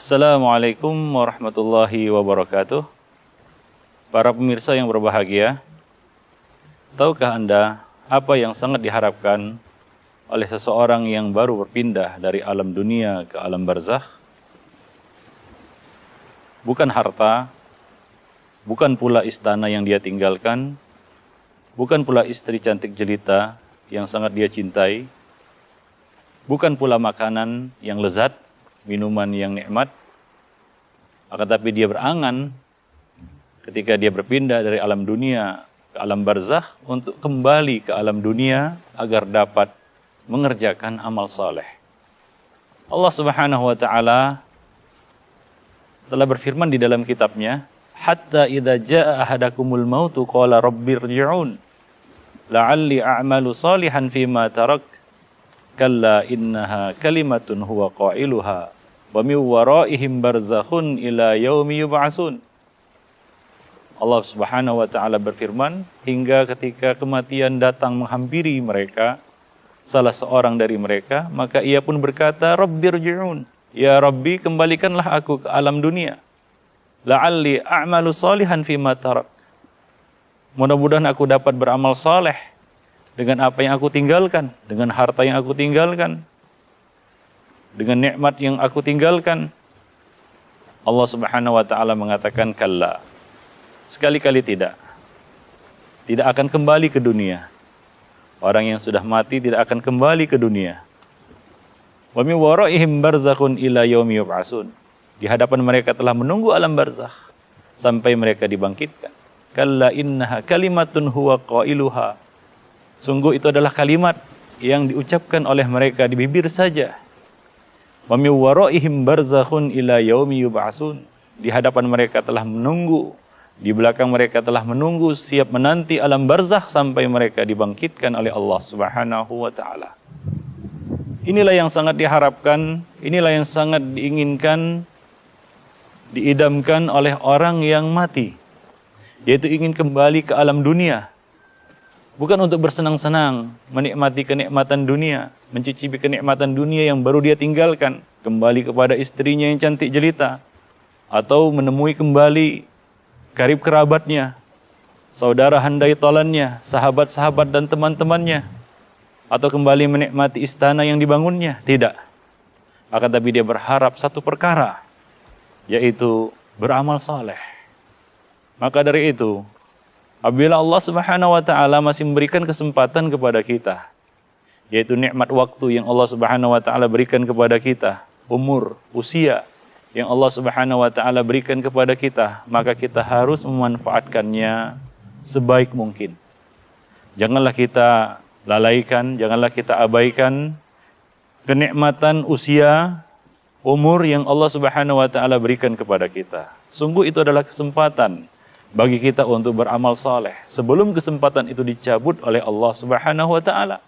Assalamualaikum warahmatullahi wabarakatuh. Para pemirsa yang berbahagia, tahukah Anda apa yang sangat diharapkan oleh seseorang yang baru berpindah dari alam dunia ke alam barzakh? Bukan harta, bukan pula istana yang dia tinggalkan, bukan pula istri cantik jelita yang sangat dia cintai, bukan pula makanan yang lezat, minuman yang nikmat, akan tapi dia berangan ketika dia berpindah dari alam dunia ke alam barzakh untuk kembali ke alam dunia agar dapat mengerjakan amal saleh. Allah Subhanahu wa taala telah berfirman di dalam kitabnya, "Hatta idza jaa ahadakumul mautu qala rabbirji'un la'alli a'malu salihan fima tarak kalla innaha kalimatun huwa qailuha wa min waraihim barzakhun ila yaumi yub'atsun." Allah Subhanahu wa taala berfirman, hingga ketika kematian datang menghampiri mereka, salah seorang dari mereka, maka ia pun berkata, "Rabbirji'un, ya Rabbi, kembalikanlah aku ke alam dunia. La'alli a'malu salihan fima tarak." Mudah-mudahan aku dapat beramal saleh dengan apa yang aku tinggalkan, dengan harta yang aku tinggalkan, dengan nikmat yang aku tinggalkan. Allah Subhanahu wa taala mengatakan, kalla, sekali-kali tidak. Tidak akan kembali ke dunia. Orang yang sudah mati tidak akan kembali ke dunia. Wa min waraihim barzakhun ila yaumi yub'atsun. Di hadapan mereka telah menunggu alam barzakh sampai mereka dibangkitkan. Kalla innaha kalimatun huwa qailuha. Sungguh itu adalah kalimat yang diucapkan oleh mereka di bibir saja. Wa min waraihim barzakhun ila yaumi yub'atsun. Di hadapan mereka telah menunggu, di belakang mereka telah menunggu, siap menanti alam barzakh sampai mereka dibangkitkan oleh Allah Subhanahu wa taala. Inilah yang sangat diharapkan, inilah yang sangat diinginkan, diidamkan oleh orang yang mati, yaitu ingin kembali ke alam dunia. Bukan untuk bersenang-senang, menikmati kenikmatan dunia, mencicipi kenikmatan dunia yang baru dia tinggalkan, kembali kepada istrinya yang cantik jelita, atau menemui kembali karib kerabatnya, saudara handai tolannya, sahabat-sahabat dan teman-temannya, atau kembali menikmati istana yang dibangunnya. Tidak. Akan tapi dia berharap satu perkara, yaitu beramal saleh. Maka dari itu, apabila Allah Subhanahu wa taala masih memberikan kesempatan kepada kita, yaitu nikmat waktu yang Allah Subhanahu wa taala berikan kepada kita, umur, usia yang Allah Subhanahu wa taala berikan kepada kita, maka kita harus memanfaatkannya sebaik mungkin. Janganlah kita lalaikan, janganlah kita abaikan kenikmatan usia, umur yang Allah Subhanahu wa taala berikan kepada kita. Sungguh itu adalah kesempatan bagi kita untuk beramal saleh sebelum kesempatan itu dicabut oleh Allah Subhanahu wa taala.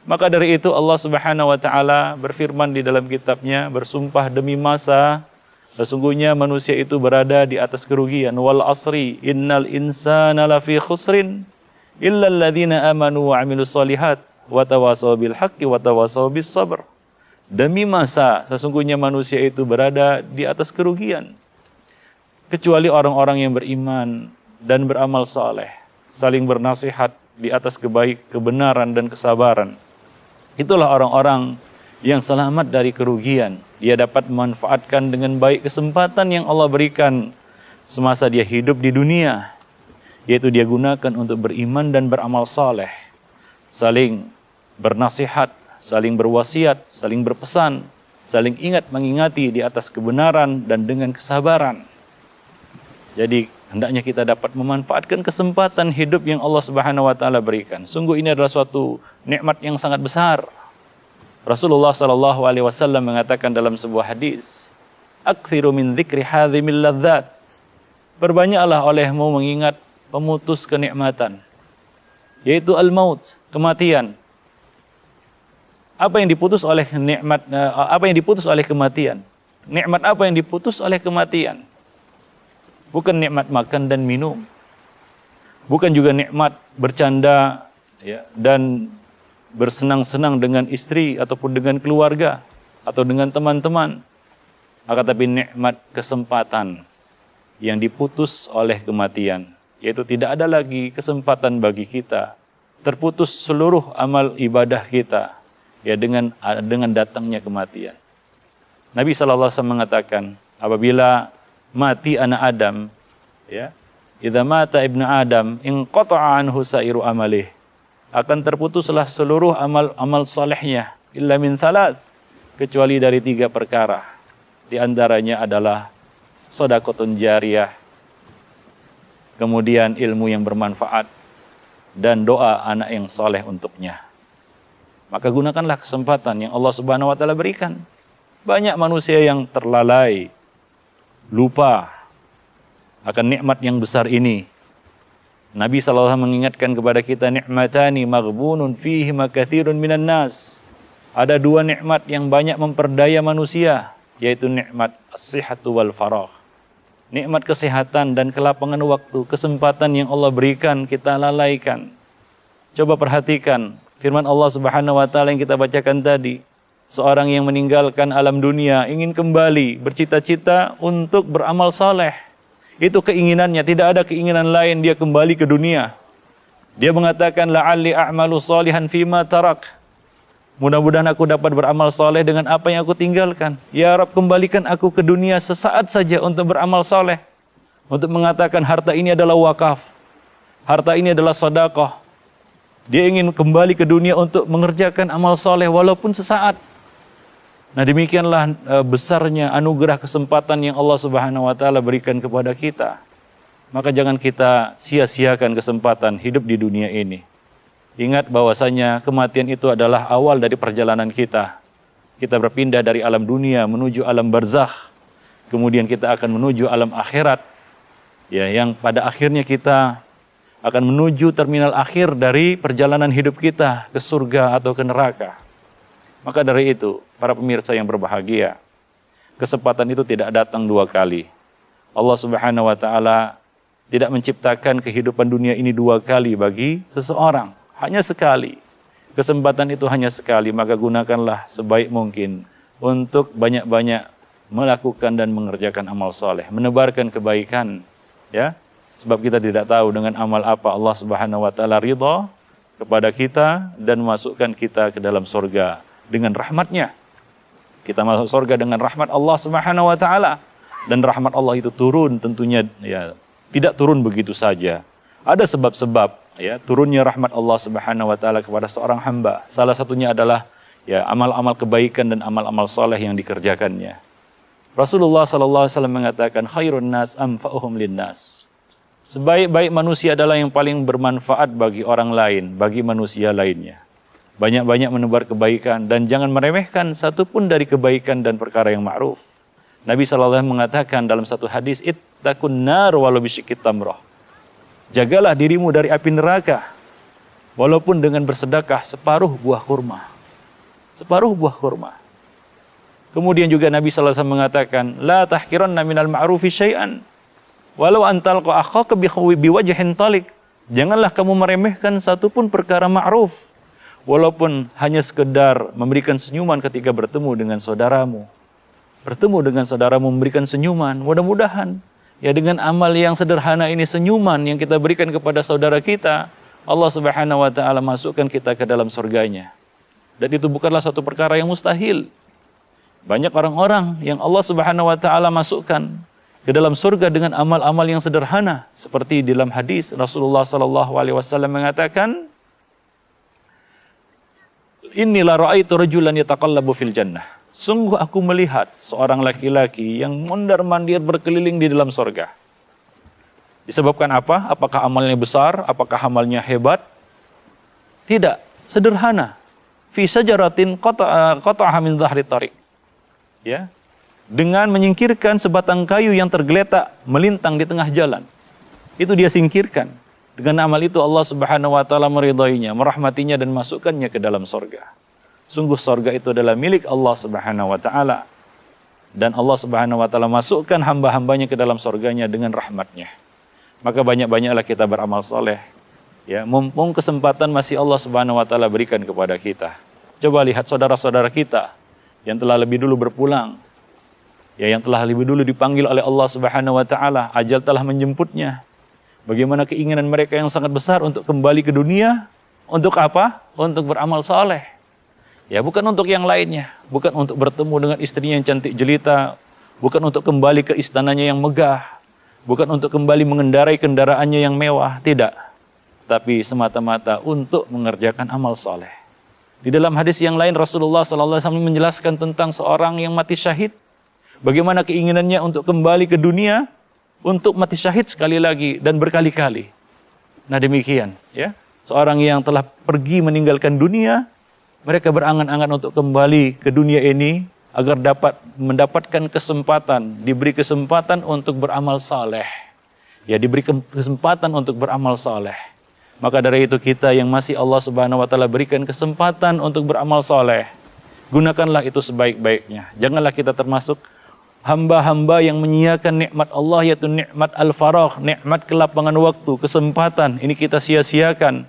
Maka dari itu Allah Subhanahu wa taala berfirman di dalam kitabnya, bersumpah demi masa, sesungguhnya manusia itu berada di atas kerugian. Wal asri innal insana lafi khusrin illa alladhina amanu wa amilus solihat wa tawasaw bil haqqi wa tawasaw bis sabr. Demi masa, sesungguhnya manusia itu berada di atas kerugian, kecuali orang-orang yang beriman dan beramal saleh, saling bernasihat di atas kebenaran dan kesabaran. Itulah orang-orang yang selamat dari kerugian. Dia dapat memanfaatkan dengan baik kesempatan yang Allah berikan semasa dia hidup di dunia, yaitu dia gunakan untuk beriman dan beramal saleh, saling bernasihat, saling berwasiat, saling berpesan, saling ingat mengingati di atas kebenaran dan dengan kesabaran. Jadi hendaknya kita dapat memanfaatkan kesempatan hidup yang Allah Subhanahu wa taala berikan. Sungguh ini adalah suatu nikmat yang sangat besar. Rasulullah sallallahu alaihi wasallam mengatakan dalam sebuah hadis, "Aktsiru min dzikri hadzimil ladzat." Berbanyaklah olehmu mengingat pemutus kenikmatan, yaitu al-maut, kematian. Apa yang diputus oleh nikmat, apa yang diputus oleh kematian? Nikmat apa yang diputus oleh kematian? Bukan nikmat makan dan minum. Bukan juga nikmat bercanda ya, dan bersenang-senang dengan istri ataupun dengan keluarga atau dengan teman-teman. akan tapi nikmat kesempatan yang diputus oleh kematian, yaitu tidak ada lagi kesempatan bagi kita, terputus seluruh amal ibadah kita, ya dengan datangnya kematian. Nabi SAW mengatakan, apabila mati anak Adam, ya, idza mata ibnu Adam inqata'a anhu sairu amalih, akan terputuslah seluruh amal salehnya, illa min thalath, kecuali dari 3 perkara. Di antaranya adalah shadaqatun jariyah, kemudian ilmu yang bermanfaat, dan doa anak yang soleh untuknya. Maka gunakanlah kesempatan yang Allah Subhanahu wa taala berikan. Banyak manusia yang terlalai, lupa akan nikmat yang besar ini. Nabi SAW mengingatkan kepada kita, nikmatani maghbunun fihi katsirun minan nas. Ada 2 nikmat yang banyak memperdaya manusia, yaitu nikmat as-sihhatu wal faragh. Nikmat kesehatan dan kelapangan waktu, kesempatan yang Allah berikan kita lalaikan. Coba perhatikan firman Allah Subhanahu wa taala yang kita bacakan tadi. Seorang yang meninggalkan alam dunia ingin kembali, bercita-cita untuk beramal saleh. Itu keinginannya, tidak ada keinginan lain dia kembali ke dunia. Dia mengatakan la'alli a'malu salihan fima tarak. Mudah-mudahan aku dapat beramal soleh dengan apa yang aku tinggalkan. Ya Rabb, kembalikan aku ke dunia sesaat saja untuk beramal soleh. Untuk mengatakan harta ini adalah wakaf. Harta ini adalah sedekah. Dia ingin kembali ke dunia untuk mengerjakan amal soleh walaupun sesaat. Nah, demikianlah besarnya anugerah kesempatan yang Allah Subhanahu wa taala berikan kepada kita. Maka jangan kita sia-siakan kesempatan hidup di dunia ini. Ingat bahwasanya kematian itu adalah awal dari perjalanan kita. Kita berpindah dari alam dunia menuju alam barzakh. Kemudian kita akan menuju alam akhirat. Ya, yang pada akhirnya kita akan menuju terminal akhir dari perjalanan hidup kita ke surga atau ke neraka. Maka dari itu, para pemirsa yang berbahagia, kesempatan itu tidak datang 2 kali. Allah Subhanahu wa taala tidak menciptakan kehidupan dunia ini 2 kali bagi seseorang. Hanya sekali. Kesempatan itu hanya sekali, maka gunakanlah sebaik mungkin untuk banyak-banyak melakukan dan mengerjakan amal soleh, menebarkan kebaikan, ya. Sebab kita tidak tahu dengan amal apa Allah Subhanahu wa taala ridha kepada kita dan masukkan kita ke dalam surga dengan rahmatnya. Kita masuk surga dengan rahmat Allah Subhanahu wa taala, dan rahmat Allah itu turun tentunya, ya, tidak turun begitu saja. Ada sebab-sebab, ya, turunnya rahmat Allah Subhanahu wa taala kepada seorang hamba. Salah satunya adalah, ya, amal-amal kebaikan dan amal-amal soleh yang dikerjakannya. Rasulullah sallallahu alaihi wasallam mengatakan, khairun nas anfa'uhum linnas. Sebaik-baik manusia adalah yang paling bermanfaat bagi orang lain, bagi manusia lainnya. Banyak-banyak menebar kebaikan dan jangan meremehkan satupun dari kebaikan dan perkara yang ma'ruf. Nabi sallallahu alaihi wasallam mengatakan dalam satu hadis, ittaqun nar walau bisyikit tamrah. Jagalah dirimu dari api neraka, walaupun dengan bersedekah separuh buah kurma. Separuh buah kurma. Kemudian juga Nabi SAW mengatakan, la tahkiranna minal ma'rufi syai'an, walau antalqa akhaka biwajhin talik. Janganlah kamu meremehkan satupun perkara ma'ruf, walaupun hanya sekedar memberikan senyuman ketika bertemu dengan saudaramu. Bertemu dengan saudaramu memberikan senyuman, mudah-mudahan, ya, dengan amal yang sederhana ini, senyuman yang kita berikan kepada saudara kita, Allah Subhanahu wa taala masukkan kita ke dalam surganya. Dan itu bukanlah satu perkara yang mustahil. Banyak orang-orang yang Allah Subhanahu wa taala masukkan ke dalam surga dengan amal-amal yang sederhana, seperti dalam hadis Rasulullah sallallahu alaihi wasallam mengatakan, "Inni la ra'aitu rajulan yataqallabu fil jannah." Sungguh aku melihat seorang laki-laki yang mondar-mandir berkeliling di dalam surga. Disebabkan apa? Apakah amalnya besar? Apakah amalnya hebat? Tidak, sederhana. Fi sajaratin qata'aha min dhahri tariq. Ya. Dengan menyingkirkan sebatang kayu yang tergeletak melintang di tengah jalan. Itu dia singkirkan. Dengan amal itu Allah Subhanahu wa taala meridainya, merahmatinya dan masukkannya ke dalam surga. Sungguh surga itu adalah milik Allah Subhanahu wa taala. Dan Allah Subhanahu wa taala masukkan hamba-hambanya ke dalam surganya dengan rahmatnya. Maka banyak-banyaklah kita beramal soleh. Ya, mumpung kesempatan masih Allah Subhanahu wa taala berikan kepada kita. Coba lihat saudara-saudara kita yang telah lebih dulu berpulang. Ya, yang telah lebih dulu dipanggil oleh Allah Subhanahu wa taala, ajal telah menjemputnya. Bagaimana keinginan mereka yang sangat besar untuk kembali ke dunia, untuk apa? Untuk beramal soleh. Ya, bukan untuk yang lainnya, bukan untuk bertemu dengan istrinya yang cantik jelita, bukan untuk kembali ke istananya yang megah, bukan untuk kembali mengendarai kendaraannya yang mewah, tidak. Tapi semata-mata untuk mengerjakan amal soleh. Di dalam hadis yang lain Rasulullah SAW menjelaskan tentang seorang yang mati syahid. Bagaimana keinginannya untuk kembali ke dunia, untuk mati syahid sekali lagi dan berkali-kali. Nah demikian, ya. Seorang yang telah pergi meninggalkan dunia, mereka berangan-angan untuk kembali ke dunia ini agar dapat mendapatkan kesempatan, diberi kesempatan untuk beramal saleh. Ya, diberi kesempatan untuk beramal saleh. Maka dari itu kita yang masih Allah Subhanahu wa taala berikan kesempatan untuk beramal saleh, gunakanlah itu sebaik-baiknya. Janganlah kita termasuk hamba-hamba yang menyia-nyiakan nikmat Allah, yaitu nikmat al-faragh, nikmat kelapangan waktu, kesempatan. Ini kita sia-siakan.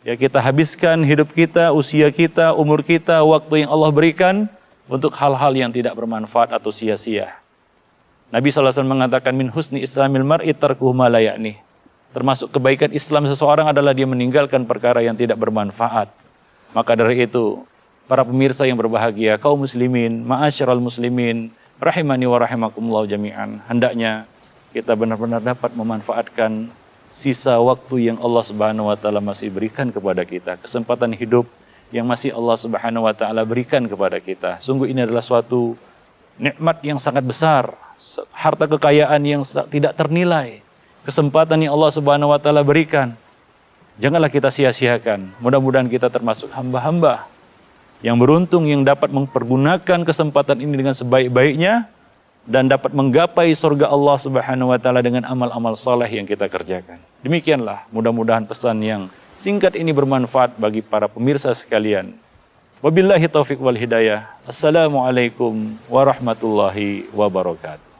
Ya, kita habiskan hidup kita, usia kita, umur kita, waktu yang Allah berikan untuk hal-hal yang tidak bermanfaat atau sia-sia. Nabi SAW mengatakan, min husni islamil mar'i tarkuhu ma la ya'ni. Termasuk kebaikan Islam seseorang adalah dia meninggalkan perkara yang tidak bermanfaat. Maka dari itu, para pemirsa yang berbahagia, kaum muslimin, ma'asyiral muslimin, rahimani wa rahimakumullah jami'an. Hendaknya kita benar-benar dapat memanfaatkan sisa waktu yang Allah Subhanahu wa taala masih berikan kepada kita, kesempatan hidup yang masih Allah Subhanahu wa taala berikan kepada kita. Sungguh ini adalah suatu nikmat yang sangat besar, harta kekayaan yang tidak ternilai, kesempatan yang Allah Subhanahu wa taala berikan. Janganlah kita sia-siakan. Mudah-mudahan kita termasuk hamba-hamba yang beruntung yang dapat mempergunakan kesempatan ini dengan sebaik-baiknya dan dapat menggapai surga Allah Subhanahu wa taala dengan amal-amal saleh yang kita kerjakan. Demikianlah, mudah-mudahan pesan yang singkat ini bermanfaat bagi para pemirsa sekalian. Wabillahi taufiq wal hidayah. Assalamualaikum warahmatullahi wabarakatuh.